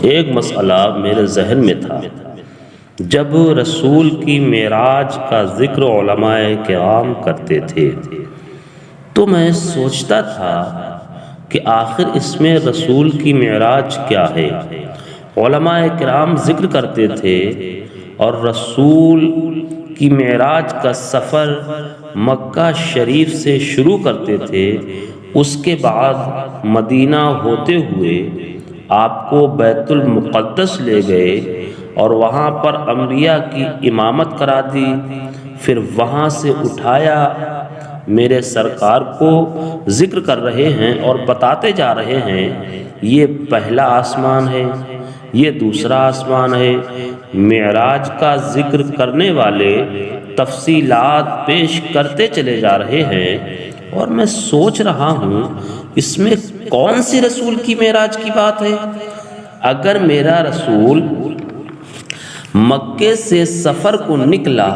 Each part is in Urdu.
ایک مسئلہ میرے ذہن میں تھا۔ جب رسول کی معراج کا ذکر علماء کرام کرتے تھے تو میں سوچتا تھا کہ آخر اس میں رسول کی معراج کیا ہے؟ علماء کرام ذکر کرتے تھے اور رسول کی معراج کا سفر مکہ شریف سے شروع کرتے تھے، اس کے بعد مدینہ ہوتے ہوئے آپ کو بیت المقدس لے گئے اور وہاں پر انبیاء کی امامت کرا دی، پھر وہاں سے اٹھایا، میرے سرکار کو ذکر کر رہے ہیں اور بتاتے جا رہے ہیں یہ پہلا آسمان ہے، یہ دوسرا آسمان ہے۔ معراج کا ذکر کرنے والے تفصیلات پیش کرتے چلے جا رہے ہیں اور میں سوچ رہا ہوں اس میں کون سی رسول کی معراج کی بات ہے؟ اگر میرا رسول مکے سے سفر کو نکلا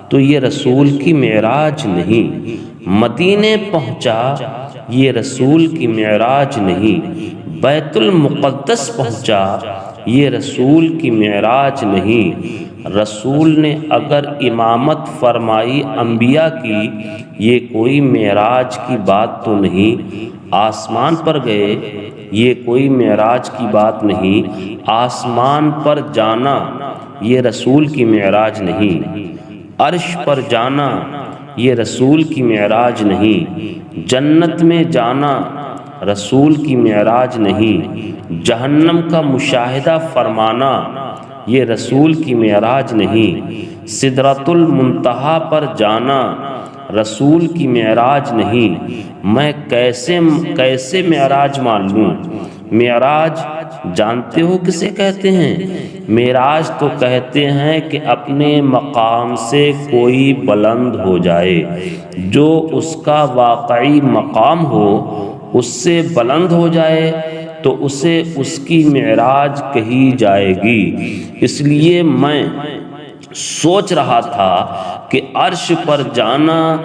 تو یہ رسول کی معراج نہیں، مدینے پہنچا یہ رسول کی معراج نہیں، بیت المقدس پہنچا یہ رسول کی معراج نہیں۔ رسول نے اگر امامت فرمائی انبیاء کی، یہ کوئی معراج کی بات تو نہیں۔ آسمان پر گئے، یہ کوئی معراج کی بات نہیں۔ آسمان پر جانا یہ رسول کی معراج نہیں۔ عرش پر جانا یہ رسول کی معراج نہیں۔ جنت میں جانا رسول کی معراج نہیں۔ جہنم کا مشاہدہ فرمانا یہ رسول کی معراج نہیں۔ سدرۃ المنتہا پر جانا رسول کی معراج نہیں۔ میں کیسے معراج مان لوں؟ معراج جانتے ہو کسے کہتے ہیں؟ معراج تو کہتے ہیں کہ اپنے مقام سے کوئی بلند ہو جائے، جو اس کا واقعی مقام ہو اس سے بلند ہو جائے تو اسے اس کی معراج کہی جائے گی۔ اس لیے میں سوچ رہا تھا کہ عرش پر جانا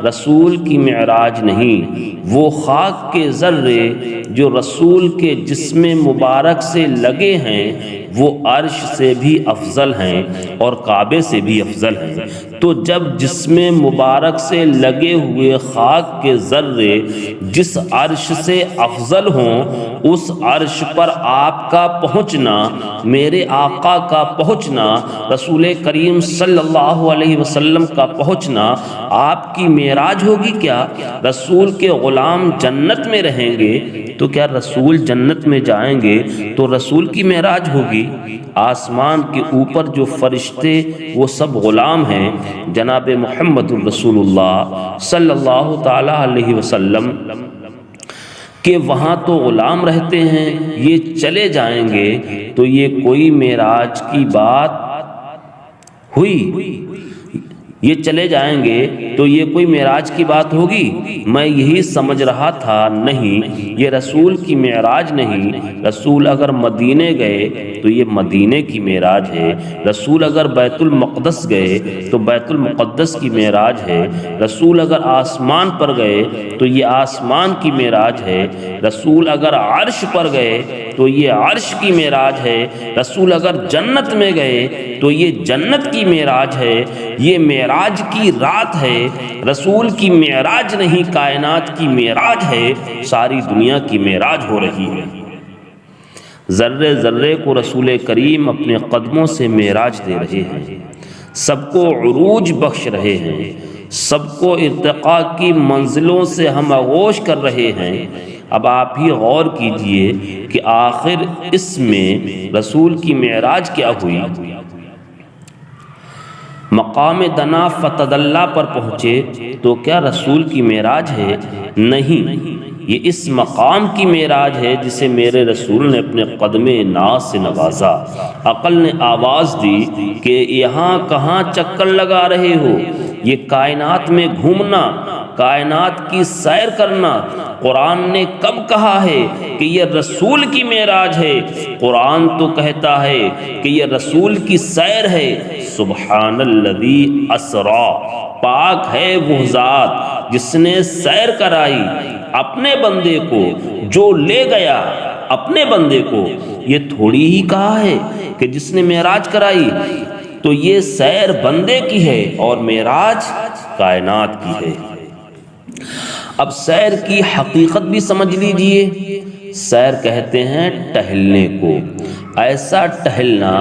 رسول کی معراج نہیں، وہ خاک کے ذرے جو رسول کے جسم مبارک سے لگے ہیں وہ عرش سے بھی افضل ہیں اور کعبے سے بھی افضل ہیں۔ تو جب جسم مبارک سے لگے ہوئے خاک کے ذرے جس عرش سے افضل ہوں، اس عرش پر آپ کا پہنچنا، میرے آقا کا پہنچنا، رسول کریم صلی اللہ علیہ وسلم کا پہنچنا آپ کی معراج ہوگی کیا؟ رسول کے غلام جنت میں رہیں گے تو کیا رسول جنت میں جائیں گے تو رسول کی معراج ہوگی؟ آسمان کے اوپر جو فرشتے وہ سب غلام ہیں جناب محمد الرسول اللہ صلی اللہ تعالی علیہ وسلم کہ وہاں تو غلام رہتے ہیں، یہ چلے جائیں گے تو یہ کوئی معراج کی بات ہوئی؟ یہ چلے جائیں گے تو یہ کوئی معراج کی بات ہوگی؟ میں یہی سمجھ رہا تھا نہیں، یہ رسول کی معراج نہیں۔ رسول اگر مدینے گئے تو یہ مدینے کی معراج ہے، رسول اگر بیت المقدس گئے تو بیت المقدس کی معراج ہے، رسول اگر آسمان پر گئے تو یہ آسمان کی معراج ہے، رسول اگر عرش پر گئے تو یہ عرش کی معراج ہے، رسول اگر جنت میں گئے تو یہ جنت کی معراج ہے۔ یہ معراج کی رات ہے، رسول کی معراج نہیں، کائنات کی معراج ہے، ساری دنیا کی معراج ہو رہی ہے۔ ذرے ذرے کو رسول کریم اپنے قدموں سے معراج دے رہے ہیں، سب کو عروج بخش رہے ہیں، سب کو ارتقاء کی منزلوں سے ہم آغوش کر رہے ہیں۔ اب آپ ہی غور کیجئے کہ آخر اس میں رسول کی معراج کیا ہوئی؟ مقام دنا فتدلی پر پہنچے تو کیا رسول کی معراج ہے؟ نہیں، یہ اس مقام کی معراج ہے جسے میرے رسول نے اپنے قدم ناز سے نوازا۔ عقل نے آواز دی کہ یہاں کہاں چکر لگا رہے ہو؟ یہ کائنات میں گھومنا، کائنات کی سیر کرنا قرآن نے کب کہا ہے کہ یہ رسول کی معراج ہے؟ قرآن تو کہتا ہے کہ یہ رسول کی سیر ہے۔ سبحان الذی اسرا، پاک ہے وہ ذات جس نے سیر کرائی۔ اپنے بندے کو جو لے گیا اپنے بندے کو، یہ تھوڑی ہی کہا ہے کہ جس نے معراج کرائی، تو یہ سیر بندے کی ہے اور معراج کائنات کی ہے۔ اب سیر کی حقیقت بھی سمجھ لیجئے۔ سیر کہتے ہیں ٹہلنے کو، ایسا ٹہلنا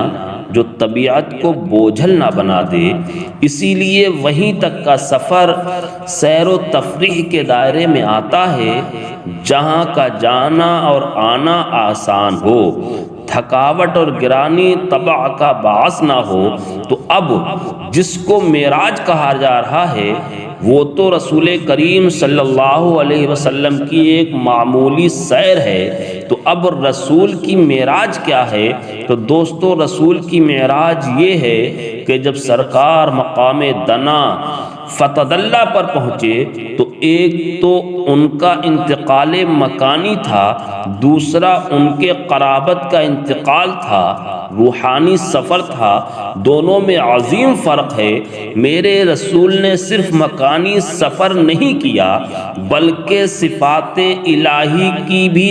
جو طبیعت کو بوجھل نہ بنا دے، اسی لیے وہیں تک کا سفر سیر و تفریح کے دائرے میں آتا ہے جہاں کا جانا اور آنا آسان ہو، تھکاوٹ اور گرانی طبع کا باعث نہ ہو۔ تو اب جس کو معراج کہا جا رہا ہے وہ تو رسول کریم صلی اللہ علیہ وسلم کی ایک معمولی سیر ہے۔ تو اب رسول کی معراج کیا ہے؟ تو دوستو رسول کی معراج یہ ہے کہ جب سرکار مقام دنا فتح اللہ پر پہنچے تو ایک تو ان کا انتقال مکانی تھا، دوسرا ان کے قرابت کا انتقال تھا، روحانی سفر تھا، دونوں میں عظیم فرق ہے۔ میرے رسول نے صرف مکانی سفر نہیں کیا بلکہ صفات الہی کی بھی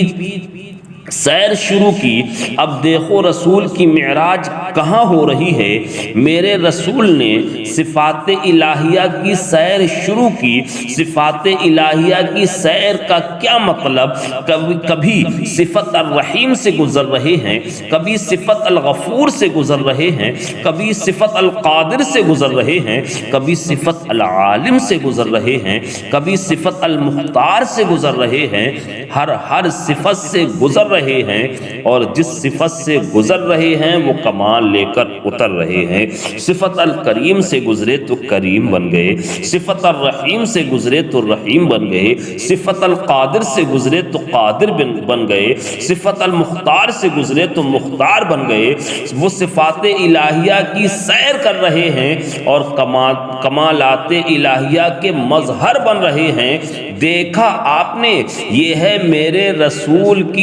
سیر شروع کی۔ اب دیکھو رسول کی معراج کہاں ہو رہی ہے؟ میرے رسول نے صفات الہیہ کی سیر شروع کی۔ صفات الہیہ کی سیر کا کیا مطلب؟ کبھی صفت الرحیم سے گزر رہے ہیں، کبھی صفت الغفور سے گزر رہے ہیں، کبھی صفت القادر سے گزر رہے ہیں، کبھی صفت العالم سے گزر رہے ہیں، کبھی صفت المختار سے گزر رہے ہیں۔ ہر صفت سے گزر رہے ہیں اور جس صفت سے گزر رہے ہیں وہ کمال لے کر اتر رہے ہیں۔ صفت الکریم سے گزرے تو کریم بن گئے، صفت الرحیم سے گزرے تو رحیم بن گئے، صفت القادر سے گزرے تو قادر بن گئے، صفت المختار سے گزرے تو مختار بن گئے۔ وہ صفات الہیہ کی سیر کر رہے ہیں اور کمالات الہیہ کے مظہر بن رہے ہیں۔ دیکھا آپ نے، یہ ہے میرے رسول کی